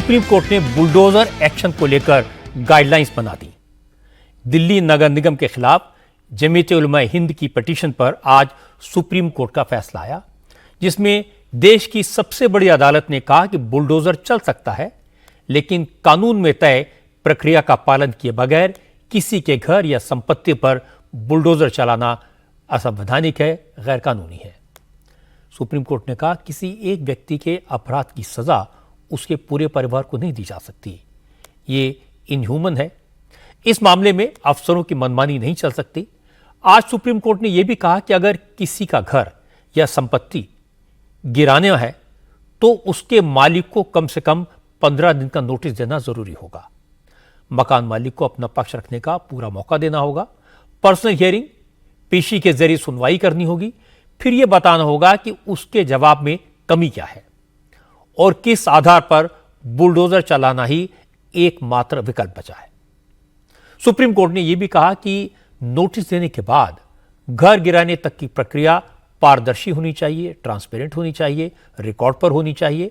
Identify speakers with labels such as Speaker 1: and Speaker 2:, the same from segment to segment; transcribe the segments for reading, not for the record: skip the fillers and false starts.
Speaker 1: Supreme court ने bulldozer action को लेकर गाइडलाइंस बना दी। दिल्ली नगर निगम के खिलाफ जमीयत उलमा हिंद की पिटीशन पर आज सुप्रीम कोर्ट का फैसला आया, जिसमें देश की सबसे बड़ी अदालत ने कहा कि बुलडोजर चल सकता है, लेकिन कानून में तय प्रक्रिया का पालन किए बगैर किसी के घर या संपत्ति पर बुलडोजर चलाना असंवैधानिक है, गैर कानूनी है। सुप्रीम कोर्ट ने कहा किसी एक व्यक्ति के अपराध की सजा उसके पूरे परिवार को नहीं दी जा सकती, ये इनह्यूमन है। इस मामले में अफसरों की मनमानी नहीं चल सकती। आज सुप्रीम कोर्ट ने यह भी कहा कि अगर किसी का घर या संपत्ति गिराना है तो उसके मालिक को कम से कम 15 दिन का नोटिस देना जरूरी होगा। मकान मालिक को अपना पक्ष रखने का पूरा मौका देना होगा। पर्सनल हियरिंग, पेशी के जरिए सुनवाई करनी होगी। फिर यह बताना होगा कि उसके जवाब में कमी क्या है और किस आधार पर बुलडोजर चलाना ही एकमात्र विकल्प बचा है। सुप्रीम कोर्ट ने यह भी कहा कि नोटिस देने के बाद घर गिराने तक की प्रक्रिया पारदर्शी होनी चाहिए, ट्रांसपेरेंट होनी चाहिए, रिकॉर्ड पर होनी चाहिए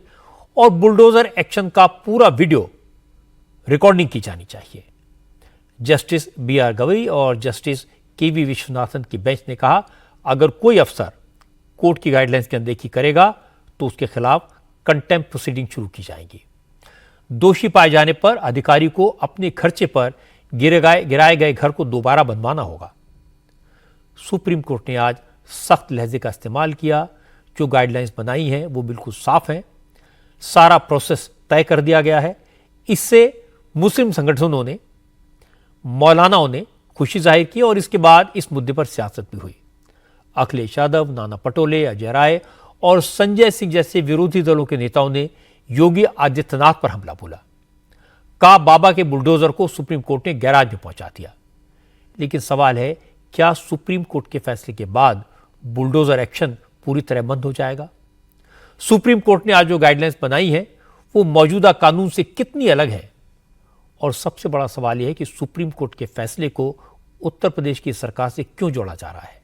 Speaker 1: और बुलडोजर एक्शन का पूरा वीडियो रिकॉर्डिंग की जानी चाहिए। Justice B R. गवई और जस्टिस के.वी. विश्वनाथन की बेंच ने कहा, अगर कोई अफसर कोर्ट की गाइडलाइंस की अनदेखी करेगा तो उसके खिलाफ कंटेम्प्ट प्रोसीडिंग शुरू की जाएगी। दोषी पाए जाने पर अधिकारी को अपने खर्चे पर गिराए गए घर को दोबारा बनवाना होगा। सुप्रीम कोर्ट ने आज सख्त लहजे का इस्तेमाल किया। जो गाइडलाइंस बनाई हैं वो बिल्कुल साफ हैं, सारा प्रोसेस तय कर दिया गया है। इससे मुस्लिम संगठनों ने, मौलानाओं ने खुशी जाहिर की और इसके बाद इस मुद्दे पर सियासत भी हुई। अखिलेश यादव, नाना पटोले, अजय राय और संजय सिंह जैसे विरोधी दलों के नेताओं ने योगी आदित्यनाथ पर हमला बोला। का बाबा के बुलडोजर को सुप्रीम कोर्ट ने गैराज में पहुंचा दिया। लेकिन सवाल है, क्या सुप्रीम कोर्ट के फैसले के बाद बुलडोजर एक्शन पूरी तरह बंद हो जाएगा? सुप्रीम कोर्ट ने आज जो गाइडलाइंस बनाई है वो मौजूदा कानून से कितनी अलग है? और सबसे बड़ा सवाल यह है कि सुप्रीम कोर्ट के फैसले को उत्तर प्रदेश की सरकार से क्यों जोड़ा जा रहा है?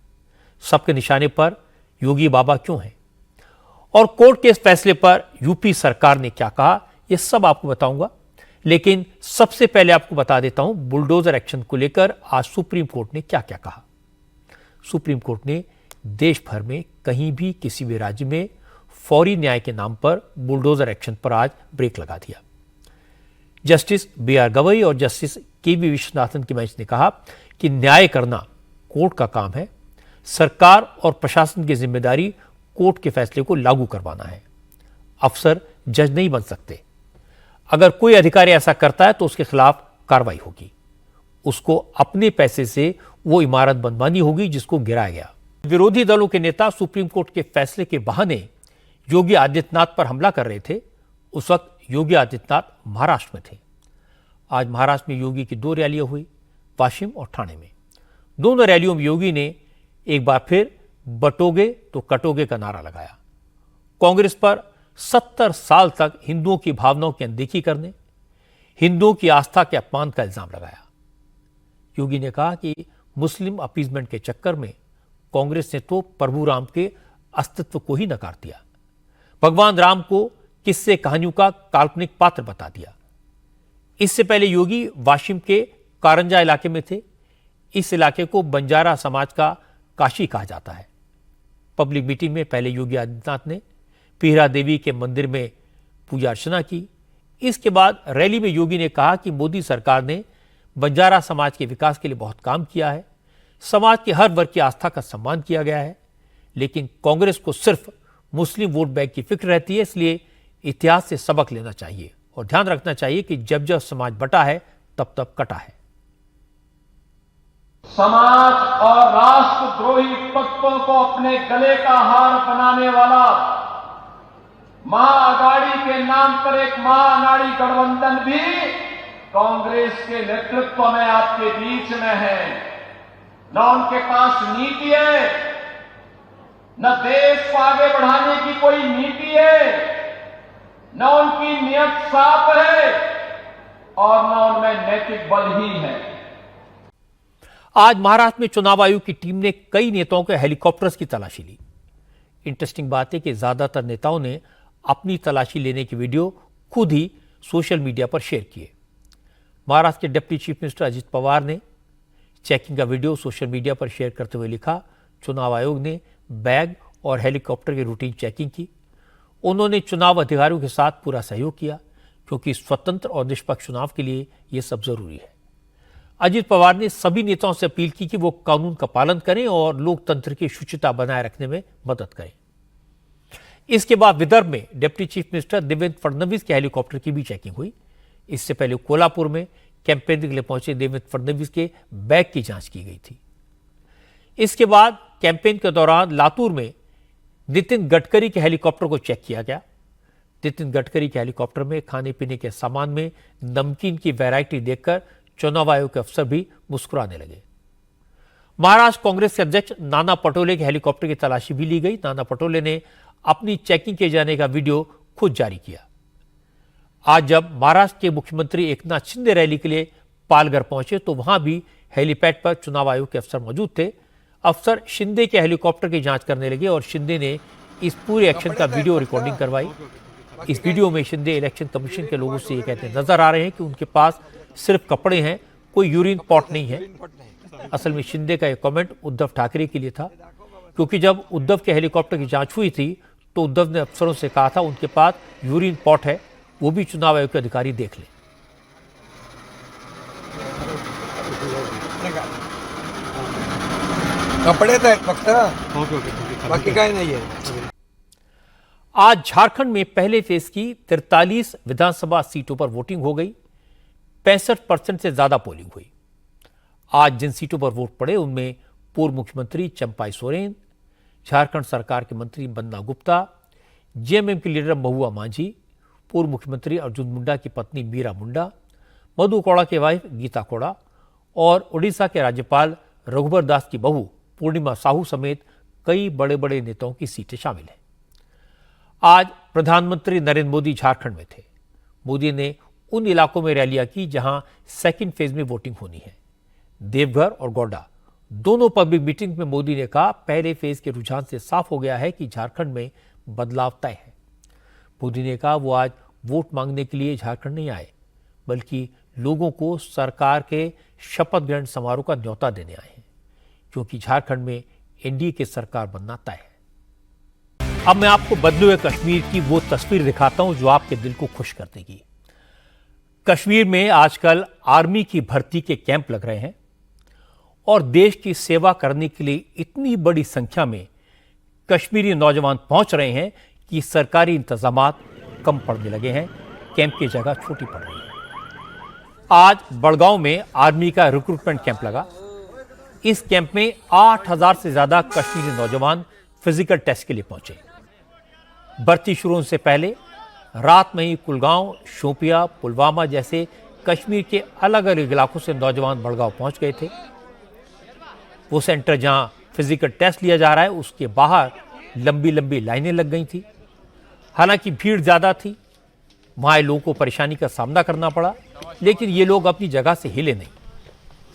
Speaker 1: सबके निशाने पर योगी बाबा क्यों हैं? और कोर्ट के इस फैसले पर यूपी सरकार ने क्या कहा, यह सब आपको बताऊंगा। लेकिन सबसे पहले आपको बता देता हूं बुलडोजर एक्शन को लेकर आज सुप्रीम कोर्ट ने क्या क्या कहा। सुप्रीम कोर्ट ने देश भर में कहीं भी किसी भी राज्य में फौरी न्याय के नाम पर बुलडोजर एक्शन पर आज ब्रेक लगा दिया। Justice B R. गवई और जस्टिस के.वी. विश्वनाथन की बेंच ने कहा कि न्याय करना कोर्ट का काम है, सरकार और प्रशासन की जिम्मेदारी कोर्ट के फैसले को लागू करवाना है। अफसर जज नहीं बन सकते। अगर कोई अधिकारी ऐसा करता है तो उसके खिलाफ कार्रवाई होगी। उसको अपने पैसे से वो इमारत बनवानी होगी जिसको गिराया गया। विरोधी दलों के नेता सुप्रीम कोर्ट के फैसले के बहाने योगी आदित्यनाथ पर हमला कर रहे थे। उस वक्त योगी आदित्यनाथ महाराष्ट्र में थे। आज महाराष्ट्र में योगी की 2 रैलियां हुई, वाशिम और ठाणे में। दोनों रैलियों में योगी ने एक बार फिर बटोगे तो कटोगे का नारा लगाया। कांग्रेस पर 70 साल तक हिंदुओं की भावनाओं की अनदेखी करने, हिंदुओं की आस्था के अपमान का इल्जाम लगाया। योगी ने कहा कि मुस्लिम अपीजमेंट के चक्कर में कांग्रेस ने तो प्रभु राम के अस्तित्व को ही नकार दिया। भगवान राम को किस्से कहानियों का काल्पनिक पात्र बता दिया। इससे पहले योगी वाशिम के कारंजा इलाके में थे। इस इलाके को बंजारा समाज का काशी कहा जाता है। पब्लिक मीटिंग में पहले योगी आदित्यनाथ ने पीहरा देवी के मंदिर में पूजा अर्चना की। इसके बाद रैली में योगी ने कहा कि मोदी सरकार ने बंजारा समाज के विकास के लिए बहुत काम किया है। समाज के हर वर्ग की आस्था का सम्मान किया गया है, लेकिन कांग्रेस को सिर्फ मुस्लिम वोट बैंक की फिक्र रहती है। इसलिए इतिहास से सबक लेना चाहिए और ध्यान रखना चाहिए कि जब जब समाज बटा है तब तब कटा है।
Speaker 2: समाज और राष्ट्रद्रोही तत्वों को अपने गले का हार बनाने वाला महाअघाड़ी के नाम पर एक महाअनाड़ी गठबंधन भी कांग्रेस के नेतृत्व में आपके बीच में है। न उनके पास नीति है, न देश को आगे बढ़ाने की कोई नीति है, न उनकी नियत साफ है और न उनमें नैतिक बल ही है।
Speaker 1: आज महाराष्ट्र में चुनाव आयोग की टीम ने कई नेताओं के हेलीकॉप्टर्स की तलाशी ली। इंटरेस्टिंग बात है कि ज्यादातर नेताओं ने अपनी तलाशी लेने की वीडियो खुद ही सोशल मीडिया पर शेयर किए। महाराष्ट्र के deputy chief minister Ajit Pawar ने चेकिंग का वीडियो सोशल मीडिया पर शेयर करते हुए लिखा, चुनाव आयोग ने बैग और हेलीकॉप्टर की रूटीन चेकिंग की। उन्होंने चुनाव अधिकारियों के साथ पूरा सहयोग किया क्योंकि स्वतंत्र और निष्पक्ष चुनाव के लिए यह सब जरूरी है। अजित पवार ने सभी नेताओं से अपील की कि वो कानून का पालन करें और लोकतंत्र की शुचिता बनाए रखने में मदद करें। इसके बाद विदर्भ में deputy chief minister Devendra Fadnavis के हेलीकॉप्टर की भी चेकिंग हुई। इससे पहले कोल्हापुर में कैंपेनिंग के लिए पहुंचे देवेंद्र फडणवीस के बैग की जांच की गई थी। इसके बाद कैंपेन के दौरान लातूर में नितिन गडकरी के हेलीकॉप्टर को चेक किया गया। नितिन गडकरी के हेलीकॉप्टर में खाने पीने के सामान में नमकीन की वैरायटी देखकर चुनाव आयोग के अफसर भी मुस्कुराने लगे। महाराष्ट्र कांग्रेस के अध्यक्ष नाना पटोले के हेलीकॉप्टर की तलाशी भी ली गई। नाना पटोले ने अपनी चेकिंग किए जाने का वीडियो खुद जारी किया। आज जब महाराष्ट्र के मुख्यमंत्री एकनाथ शिंदे रैली के लिए पालघर पहुंचे तो वहां भी हेलीपैड पर चुनाव आयोग के अफसर मौजूद थे। अफसर शिंदे के हेलीकॉप्टर की जांच करने लगे और शिंदे ने इस पूरे एक्शन का वीडियो रिकॉर्डिंग करवाई। इस वीडियो में शिंदे इलेक्शन कमीशन के लोगों से ये कहते नजर आ रहे हैं कि उनके पास सिर्फ कपड़े हैं, कोई यूरिन पॉट नहीं है। असल में शिंदे का यह कमेंट उद्धव ठाकरे के लिए था, क्योंकि जब उद्धव के हेलीकॉप्टर की जांच हुई थी तो उद्धव ने अफसरों से कहा था उनके पास यूरिन पॉट है, वो भी चुनाव आयोग के अधिकारी देख लें।
Speaker 3: कपडे आहेत फक्त, बाकी काय नाहीये।
Speaker 1: आज झारखंड में पहले फेज की 43 विधानसभा सीटों पर वोटिंग हो गई। 65% से ज्यादा पोलिंग हुई। आज जिन सीटों पर वोट पड़े उनमें पूर्व मुख्यमंत्री चंपाई सोरेन, झारखंड सरकार के मंत्री बन्ना गुप्ता, जेएमएम के लीडर महुआ मांझी, पूर्व मुख्यमंत्री अर्जुन मुंडा की पत्नी मीरा मुंडा, मधु कोड़ा के वाइफ गीता कोड़ा और उड़ीसा के राज्यपाल रघुबर दास की बहू पूर्णिमा साहू समेत कई बड़े बड़े नेताओं की सीटें शामिल हैं। आज प्रधानमंत्री नरेंद्र मोदी झारखंड में थे। मोदी ने उन इलाकों में रैलियां की जहां सेकंड फेज में वोटिंग होनी है। देवघर और गोड्डा दोनों पब्लिक मीटिंग में मोदी ने कहा, पहले फेज के रुझान से साफ हो गया है कि झारखंड में बदलाव तय है। मोदी ने कहा वो आज वोट मांगने के लिए झारखंड नहीं आए, बल्कि लोगों को सरकार के शपथ ग्रहण समारोह का न्योता देने आए हैं, क्योंकि झारखंड में एनडीए की सरकार बनना तय है। अब मैं आपको बदले हुए कश्मीर की वो तस्वीर दिखाता हूं जो आपके दिल को खुश कर देगी। कश्मीर में आजकल आर्मी की भर्ती के कैंप लग रहे हैं और देश की सेवा करने के लिए इतनी बड़ी संख्या में कश्मीरी नौजवान पहुंच रहे हैं कि सरकारी इंतजामात कम पड़ने लगे हैं, कैंप की जगह छोटी पड़ रही है। आज बड़गांव में आर्मी का रिक्रूटमेंट कैंप लगा। इस कैंप में 8000 से ज्यादा कश्मीरी नौजवान फिजिकल टेस्ट के लिए पहुंचे। भर्ती शुरू होने से पहले रात में ही कुलगांव, शोपिया, पुलवामा जैसे कश्मीर के अलग अलग इलाकों से नौजवान बड़गांव पहुंच गए थे। वो सेंटर जहां फिजिकल टेस्ट लिया जा रहा है उसके बाहर लंबी लंबी लाइनें लग गई थी। हालांकि भीड़ ज्यादा थी, वहां लोगों को परेशानी का सामना करना पड़ा, लेकिन ये लोग अपनी जगह से हिले नहीं।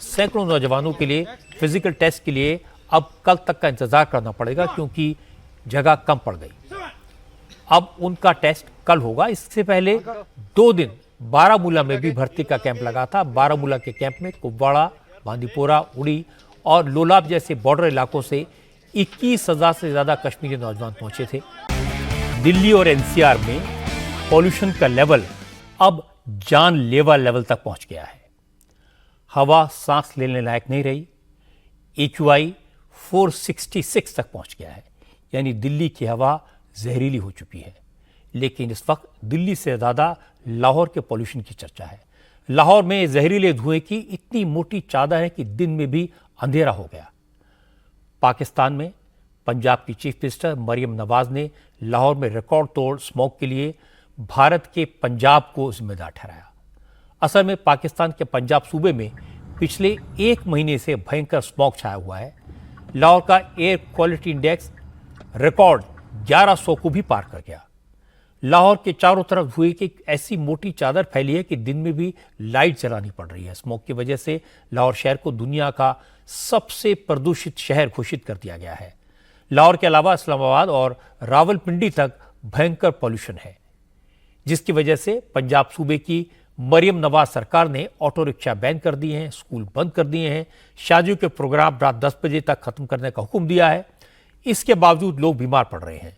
Speaker 1: सैकड़ों नौजवानों के लिए फिजिकल टेस्ट के लिए अब कल तक का इंतजार करना पड़ेगा, क्योंकि जगह कम पड़ गई। अब उनका टेस्ट कल होगा। इससे पहले 2 दिन बारामूला में भी भर्ती का कैंप लगा था। बारामूला के कैंप में कुपवाड़ा, बांदीपोरा, उड़ी और लोलाब जैसे बॉर्डर इलाकों से 21,000 से ज्यादा कश्मीरी नौजवान पहुंचे थे। दिल्ली और एनसीआर में पॉल्यूशन का लेवल अब जानलेवा लेवल तक पहुंच गया है। हवा सांस लेने लायक नहीं रही। AQI 466 तक पहुंच गया है, यानी दिल्ली की हवा जहरीली हो चुकी है। लेकिन इस वक्त दिल्ली से ज्यादा लाहौर के पॉल्यूशन की चर्चा है। लाहौर में जहरीले धुएं की इतनी मोटी चादर है कि दिन में भी अंधेरा हो गया। पाकिस्तान में पंजाब की चीफ मिनिस्टर मरियम नवाज ने लाहौर में रिकॉर्ड तोड़ स्मॉग के लिए भारत के पंजाब को जिम्मेदार ठहराया। असल में पाकिस्तान के पंजाब सूबे में पिछले 1 महीने से भयंकर स्मॉग छाया हुआ है। लाहौर का एयर क्वालिटी इंडेक्स रिकॉर्ड 1100 को भी पार कर गया। लाहौर के चारों तरफ धुएं की ऐसी मोटी चादर फैली है कि दिन में भी लाइट जलानी पड़ रही है। स्मॉग की वजह से लाहौर शहर को दुनिया का सबसे प्रदूषित शहर घोषित कर दिया गया है। लाहौर के अलावा इस्लामाबाद और रावलपिंडी तक भयंकर पॉल्यूशन है। जिसकी वजह से पंजाब सूबे की मरियम नवाज सरकार ने ऑटो रिक्शा बैन कर दिए हैं, स्कूल बंद कर दिए हैं, शादियों के प्रोग्राम रात 10 बजे तक खत्म करने का हुक्म दिया है। इसके बावजूद लोग बीमार पड़ रहे हैं।